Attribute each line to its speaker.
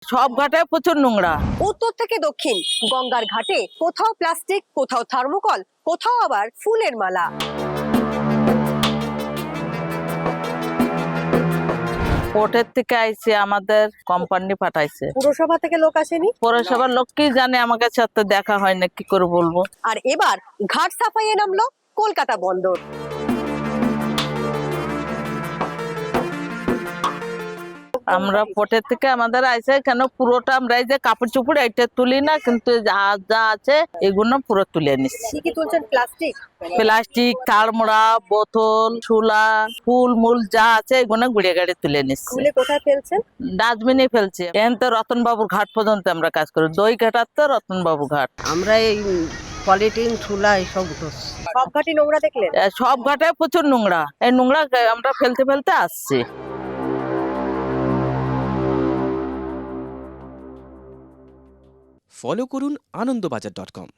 Speaker 1: সব ঘাটে প্রচুর নোংরা।
Speaker 2: উত্তর থেকে দক্ষিণ গঙ্গার ঘাটে কোথাও প্লাস্টিক, কোথাও থার্মোকল, কোথাও আবার ফুলের মালা।
Speaker 1: কোর্টের থেকে আইছে, আমাদের কোম্পানি পাঠাইছে।
Speaker 2: পুরসভা থেকে লোক আসেনি?
Speaker 1: পৌরসভার লোক কি জানে, আমাকে সাথে দেখা হয় না, কি করে বলবো।
Speaker 2: আর এবার ঘাট সাফাইয়ে নামলো কলকাতা বন্দর।
Speaker 1: আমরা পোর্টের থেকে আমাদের আইছে, কেন পুরোটা আমরা এই যে কাপড় চোপড় এটা তুলি না, কিন্তু যা যা আছে এগুলো পুরো তুলে নিচ্ছি।
Speaker 2: কি তুলছেন? প্লাস্টিক,
Speaker 1: প্লাস্টিক, তাড়মোড়া, বোতল, ছুলা, ফুল মূল যা আছে এগুলো গুড়িয়ে গাড়ি তুলে নিচ্ছি।
Speaker 2: খুলে কোথায় ফেলছেন?
Speaker 1: ডাস্টবিনে ফেলছে। এখন তো রতনবাবুর ঘাট পর্যন্ত আমরা কাজ করি, দই ঘাটার তো রতনবাবু ঘাট।
Speaker 3: আমরা এই পলিথিন ছুলা এইসব উঠোচ্ছি।
Speaker 2: সব ঘাটই নোংরা দেখলেন?
Speaker 1: সব ঘাটে প্রচুর নোংরা, এই নোংরা আমরা ফেলতে ফেলতে আসছি।
Speaker 4: ফলো করুন আনন্দবাজার.com।